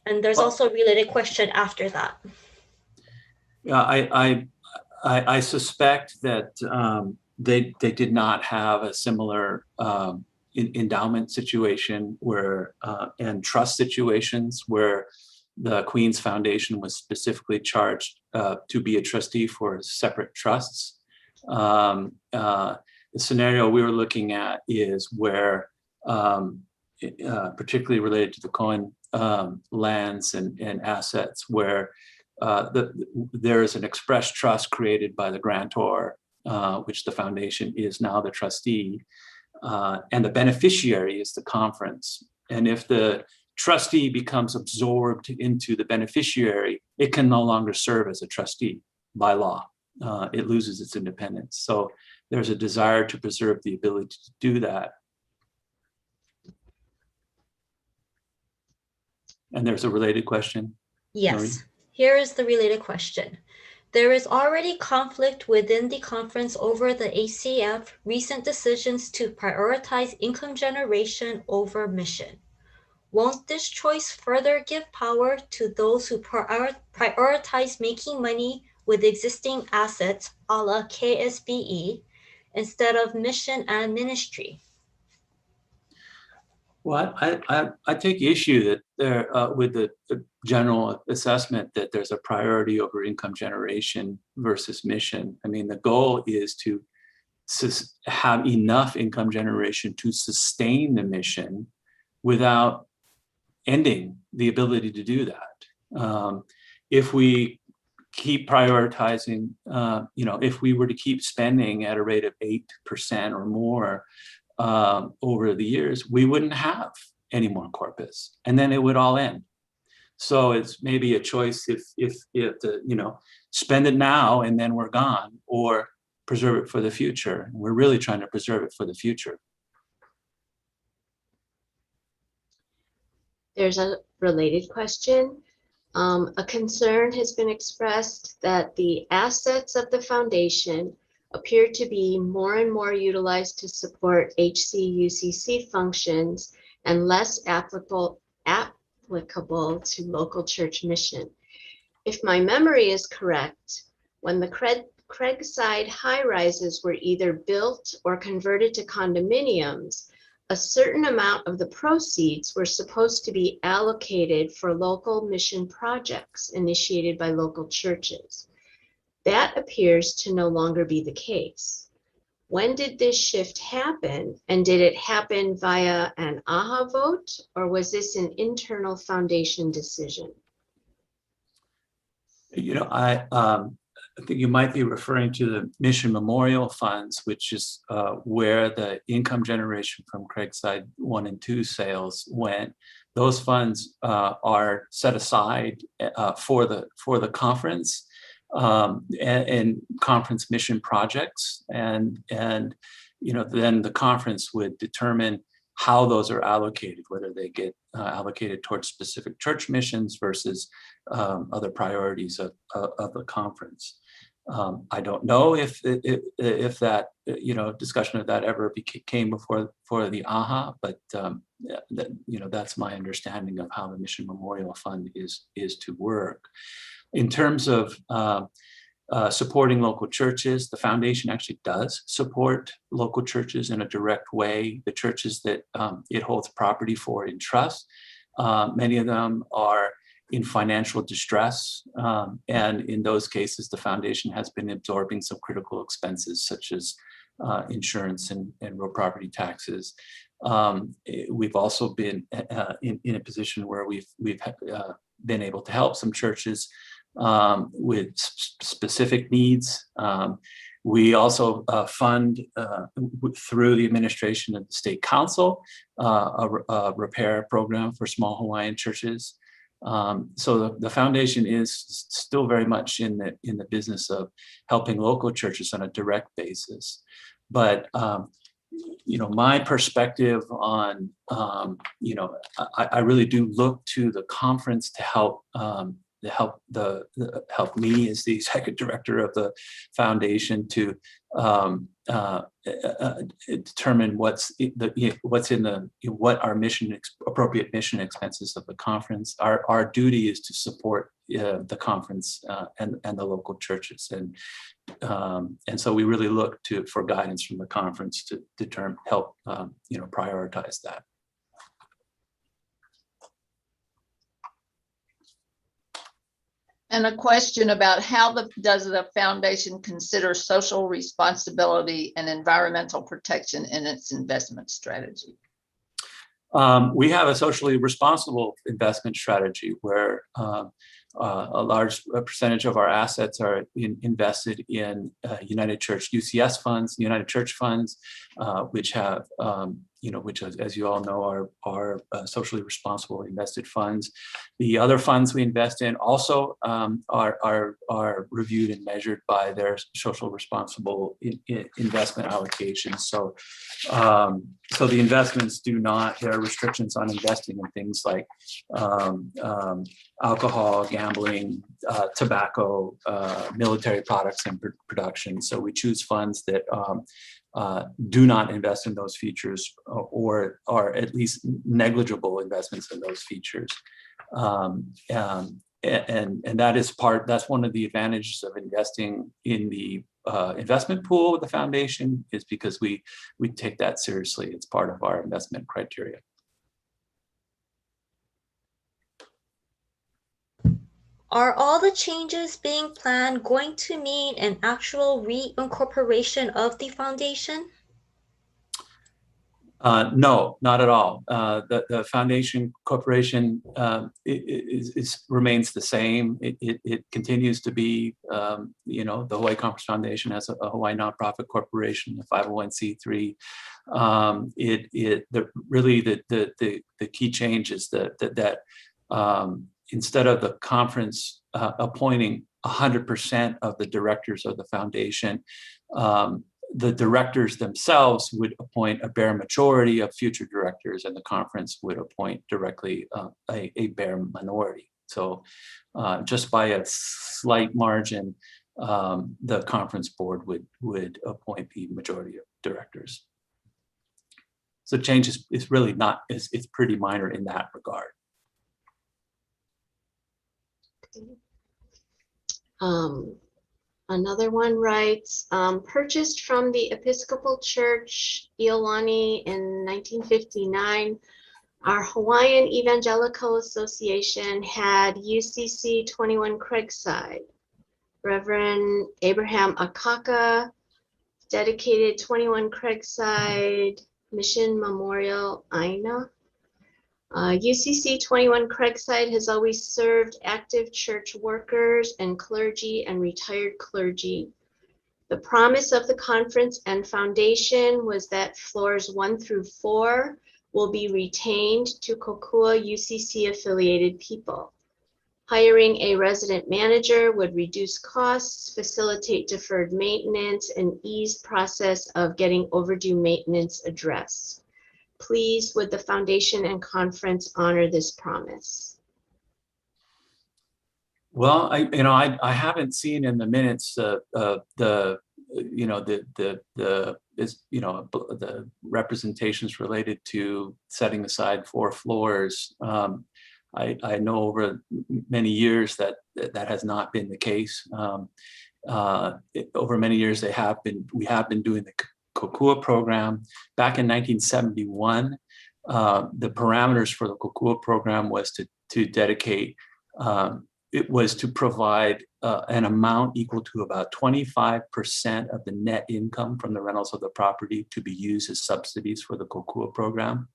And there's also a related question after that. Yeah, I suspect that they did not have a similar endowment situation where and trust situations where the Queen's Foundation was specifically charged to be a trustee for separate trusts. The scenario we were looking at is where, particularly related to the Cohen lands and assets, where there is an express trust created by the grantor, which the foundation is now the trustee, and the beneficiary is the conference. And if the trustee becomes absorbed into the beneficiary, it can no longer serve as a trustee by law. It loses its independence. So there's a desire to preserve the ability to do that. And there's a related question. Yes, Marie? Here is the related question. There is already conflict within the conference over the ACF recent decisions to prioritize income generation over mission. Won't this choice further give power to those who prioritize making money with existing assets a la KSBE instead of mission and ministry? Well, I take issue that there with the general assessment that there's a priority over income generation versus mission. I mean, the goal is to have enough income generation to sustain the mission without ending the ability to do that. If we keep prioritizing, if we were to keep spending at a rate of 8% or more over the years, we wouldn't have any more corpus, and then it would all end. So it's maybe a choice if spend it now and then we're gone, or preserve it for the future. We're really trying to preserve it for the future. There's a related question. A concern has been expressed that the assets of the foundation appear to be more and more utilized to support HCUCC functions and less applicable to local church mission. If my memory is correct, when the Craigside high-rises were either built or converted to condominiums, a certain amount of the proceeds were supposed to be allocated for local mission projects initiated by local churches. That appears to no longer be the case. When did this shift happen? And did it happen via an AHA vote, or was this an internal foundation decision? You know, I think you might be referring to the Mission Memorial Funds, which is where the income generation from Craigside 1 and 2 sales went. Those funds are set aside for the conference and conference mission projects, and you know, then the conference would determine how those are allocated, whether they get allocated towards specific church missions versus other priorities of the conference. I don't know if that, you know, discussion of that ever came before the AHA, but you know, that's my understanding of how the Mission Memorial Fund is to work. In terms of supporting local churches, the foundation actually does support local churches in a direct way. The churches that it holds property for in trust, many of them are in financial distress. And in those cases, the foundation has been absorbing some critical expenses such as insurance and real property taxes. We've also been in a position where we've been able to help some churches with specific needs. We also fund through the administration of the State Council a repair program for small Hawaiian churches. So the foundation is still very much in the business of helping local churches on a direct basis. But you know, my perspective on I really do look to the conference to help help me as the executive director of the foundation to determine what our appropriate mission expenses of the conference. Our duty is to support the conference and the local churches, and so we really look for guidance from the conference to help prioritize that. And a question about how does the foundation consider social responsibility and environmental protection in its investment strategy? We have a socially responsible investment strategy where a large percentage of our assets are invested in United Church UCS funds, United Church funds, which have, which, as you all know, are socially responsible invested funds. The other funds we invest in also are reviewed and measured by their social responsible investment allocations. So, so the investments there are restrictions on investing in things like alcohol, gambling, tobacco, military products and production. So we choose funds that do not invest in those features or are at least negligible investments in those features. And that's one of the advantages of investing in the investment pool of the foundation, is because we take that seriously. It's part of our investment criteria. Are all the changes being planned going to mean an actual reincorporation of the foundation? No, not at all. The foundation corporation remains the same. It continues to be, the Hawaii Conference Foundation as a Hawaii nonprofit corporation, a 501c3. The key change is that instead of the conference appointing 100% of the directors of the foundation, the directors themselves would appoint a bare majority of future directors, and the conference would appoint directly a bare minority. So just by a slight margin, the conference board would appoint the majority of directors. So change is really not, it's pretty minor in that regard. Another one writes, purchased from the Episcopal Church, Iolani in 1959, our Hawaiian Evangelical Association had UCC 21 Craigside. Reverend Abraham Akaka dedicated 21 Craigside Mission Memorial Aina. UCC 21 Craigside has always served active church workers and clergy and retired clergy. The promise of the conference and foundation was that floors 1 through 4 will be retained to Kokua UCC affiliated people. Hiring a resident manager would reduce costs, facilitate deferred maintenance, and ease process of getting overdue maintenance addressed. Please, would the foundation and conference honor this promise? Well, I haven't seen in the minutes the representations related to setting aside 4 floors. I know over many years that has not been the case. Over many years, we have been doing the Kokua program. Back in 1971, the parameters for the Kokua program was to dedicate. It was to provide an amount equal to about 25% of the net income from the rentals of the property to be used as subsidies for the Kokua program.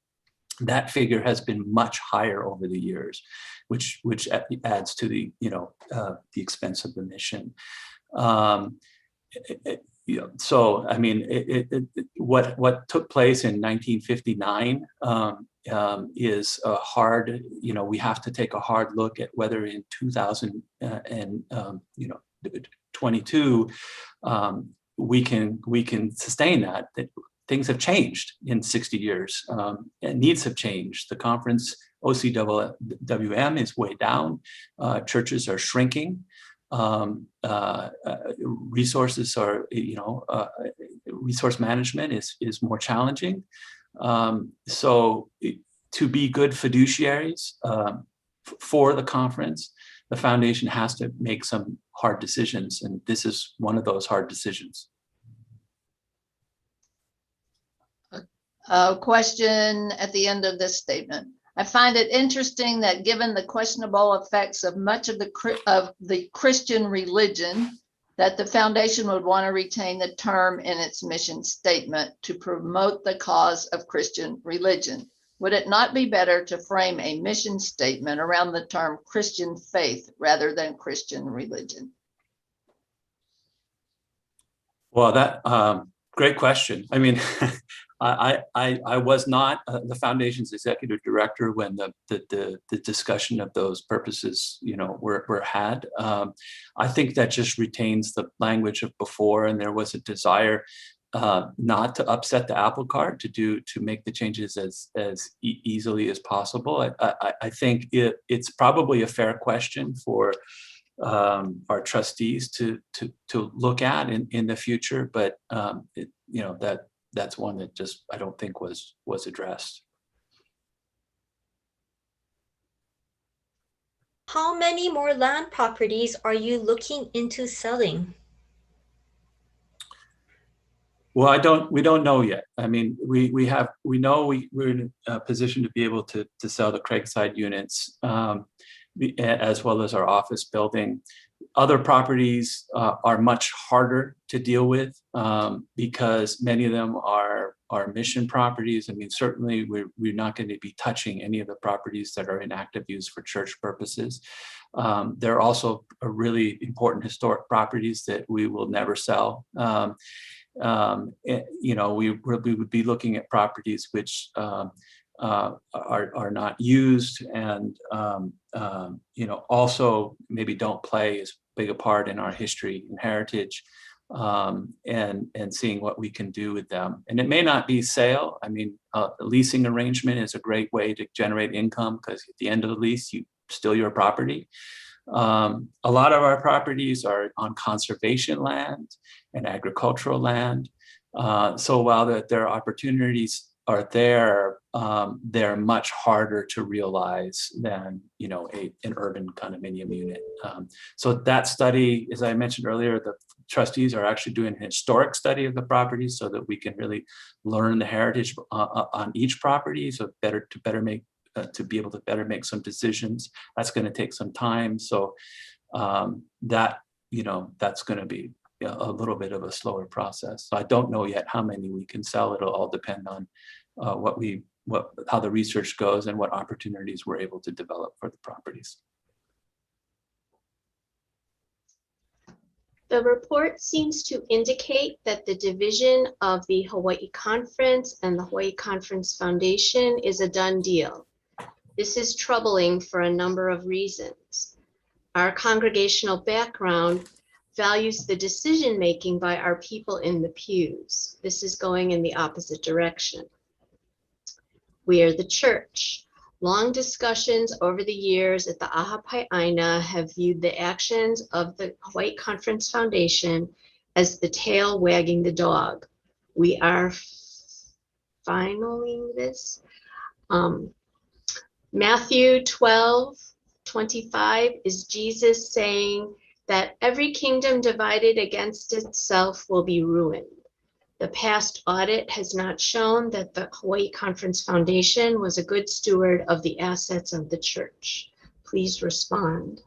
That figure has been much higher over the years, which adds to the expense of the mission. So I mean, what took place in 1959 is a hard. We have to take a hard look at whether in 2022 we can sustain that. Things have changed in 60 years, and needs have changed. The conference OCWM is way down. Churches are shrinking. Resources are, resource management is more challenging. So to be good fiduciaries for the conference, the foundation has to make some hard decisions, and this is one of those hard decisions. A question at the end of this statement. I find it interesting that given the questionable effects of much of the Christian religion, that the foundation would want to retain the term in its mission statement to promote the cause of Christian religion. Would it not be better to frame a mission statement around the term Christian faith rather than Christian religion? Well, that great question. I mean, I was not the foundation's executive director when the discussion of those purposes, were had. I think that just retains the language of before, and there was a desire not to upset the apple cart, to make the changes as easily as possible. I think it's probably a fair question for our trustees to look at in the future, but that's one that just I don't think was addressed. How many more land properties are you looking into selling? Well, we don't know yet. I mean, we're in a position to be able to sell the Craigside units, as well as our office building. Other properties are much harder to deal with because many of them are mission properties. I mean, certainly we're not going to be touching any of the properties that are in active use for church purposes. There are also really important historic properties that we will never sell. We would be looking at properties which are not used, and also maybe don't play as big a part in our history and heritage, and seeing what we can do with them. And it may not be sale. I mean, a leasing arrangement is a great way to generate income, because at the end of the lease, still your property. A lot of our properties are on conservation land and agricultural land. So while there are opportunities are there, they're much harder to realize than, you know, an urban condominium unit. So that study, as I mentioned earlier, the trustees are actually doing a historic study of the property so that we can really learn the heritage on each property, so to be able to better make some decisions. That's going to take some time. So that, you know, that's going to be a little bit of a slower process. So I don't know yet how many we can sell. It'll all depend on how the research goes and what opportunities we're able to develop for the properties. The report seems to indicate that the division of the Hawaii Conference and the Hawaii Conference Foundation is a done deal. This is troubling for a number of reasons. Our congregational background values the decision-making by our people in the pews. This is going in the opposite direction. We are the church. Long discussions over the years at the Aha Pae'āina have viewed the actions of the Hawaii Conference Foundation as the tail wagging the dog. We are finaling this. Matthew 12:25 is Jesus saying that every kingdom divided against itself will be ruined. The past audit has not shown that the Hawaii Conference Foundation was a good steward of the assets of the church. Please respond.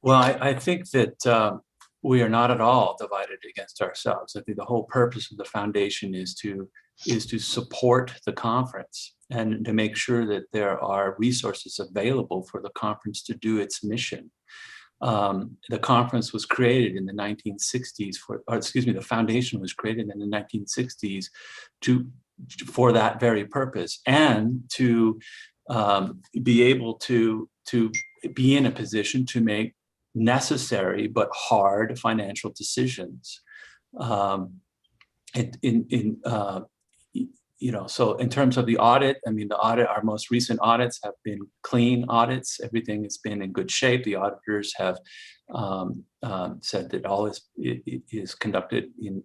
Well, I think that we are not at all divided against ourselves. I think the whole purpose of the foundation is to support the conference and to make sure that there are resources available for the conference to do its mission. The conference was created in the 1960s the foundation was created in the 1960s for that very purpose, and to be able to be in a position to make necessary but hard financial decisions. You know, so in terms of the audit, I mean, our most recent audits have been clean audits. Everything has been in good shape. The auditors have said that all is conducted in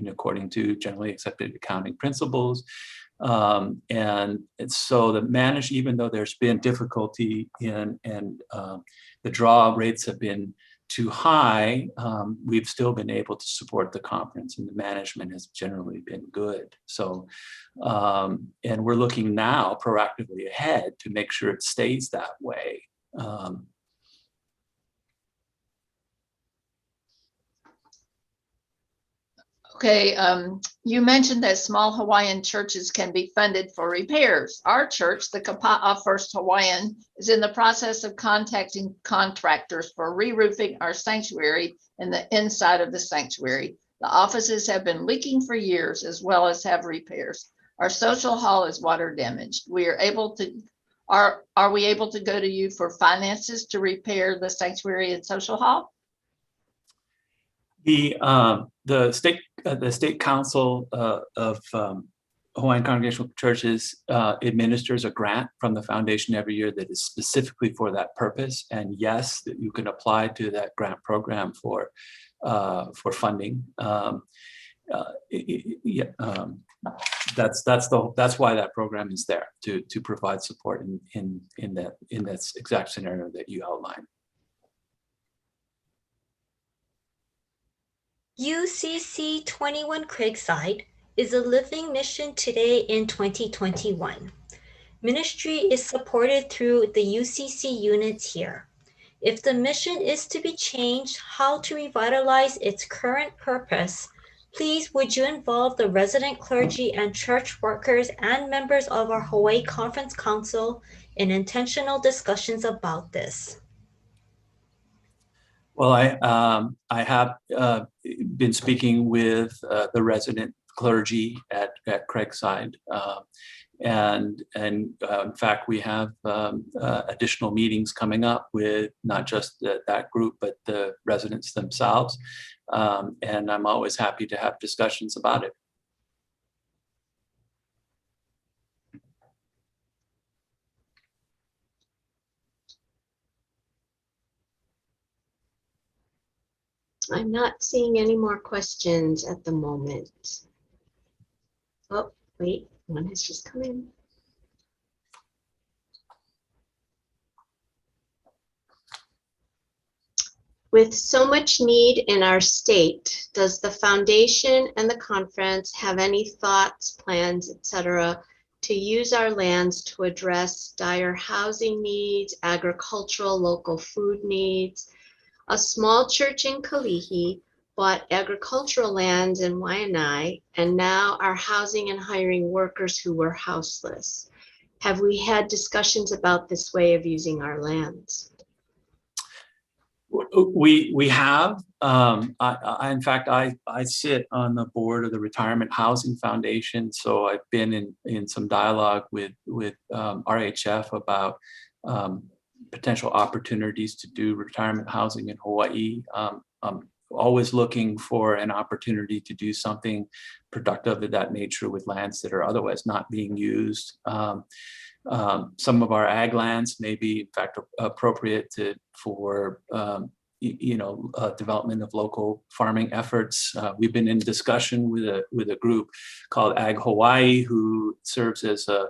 according to generally accepted accounting principles. And so even though there's been difficulty and the draw rates have been too high, we've still been able to support the conference, and the management has generally been good. So, and we're looking now proactively ahead to make sure it stays that way. Okay, you mentioned that small Hawaiian churches can be funded for repairs. Our church, the Kapa'a First Hawaiian, is in the process of contacting contractors for re-roofing our sanctuary and the inside of the sanctuary. The offices have been leaking for years, as well as have repairs. Our social hall is water damaged. Are we able to go to you for finances to repair the sanctuary and social hall? The state council of Hawaiian Congregational Churches administers a grant from the foundation every year that is specifically for that purpose. And yes, you can apply to that grant program for funding. That's why that program is there, to provide support in that exact scenario that you outlined. UCC 21 Craigside is a living mission today in 2021. Ministry is supported through the UCC units here. If the mission is to be changed, how to revitalize its current purpose, please would you involve the resident clergy and church workers and members of our Hawaii Conference Council in intentional discussions about this? Well, I have been speaking with the resident clergy at Craigside, and in fact, we have additional meetings coming up with not just that group, but the residents themselves, and I'm always happy to have discussions about it. I'm not seeing any more questions at the moment. Oh, wait, one has just come in. With so much need in our state, does the foundation and the conference have any thoughts, plans, etc., to use our lands to address dire housing needs, agricultural, local food needs? A small church in Kalihi bought agricultural lands in Waianae and now are housing and hiring workers who were houseless. Have we had discussions about this way of using our lands? We have. In fact, I sit on the board of the Retirement Housing Foundation, so I've been in some dialogue with RHF about potential opportunities to do retirement housing in Hawaii. I'm always looking for an opportunity to do something productive of that nature with lands that are otherwise not being used. Some of our ag lands may be, in fact, appropriate for development of local farming efforts. We've been in discussion with a group called Ag Hawaii, who serves as a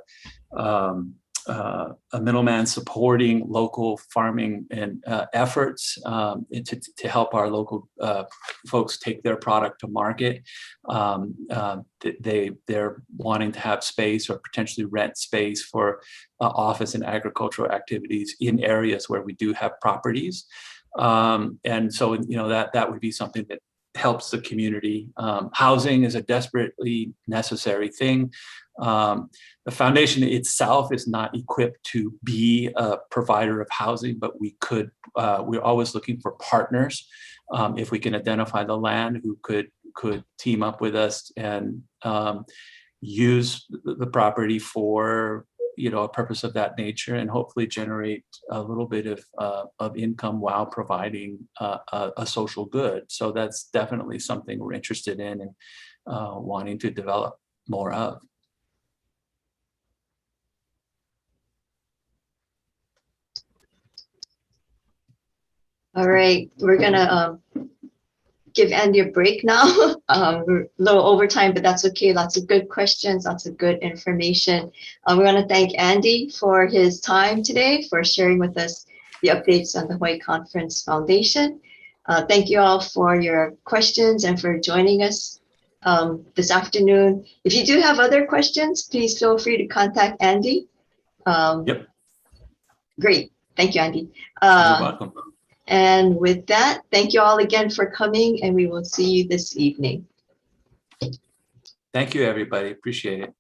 middleman supporting local farming and efforts to help our local folks take their product to market. They're wanting to have space or potentially rent space for office and agricultural activities in areas where we do have properties. And so, that would be something that helps the community. Housing is a desperately necessary thing. The foundation itself is not equipped to be a provider of housing, but we're always looking for partners. If we can identify the land who could team up with us and use the property for a purpose of that nature, and hopefully generate a little bit of income while providing a social good. So that's definitely something we're interested in and wanting to develop more of. All right, we're gonna give Andy a break now. We're a little over time, but that's okay. Lots of good questions, lots of good information. We want to thank Andy for his time today, for sharing with us the updates on the Hawaii Conference Foundation. Thank you all for your questions and for joining us this afternoon. If you do have other questions, please feel free to contact Andy. Yep. Great. Thank you, Andy. You're welcome. And with that, thank you all again for coming, and we will see you this evening. Thank you, everybody. Appreciate it.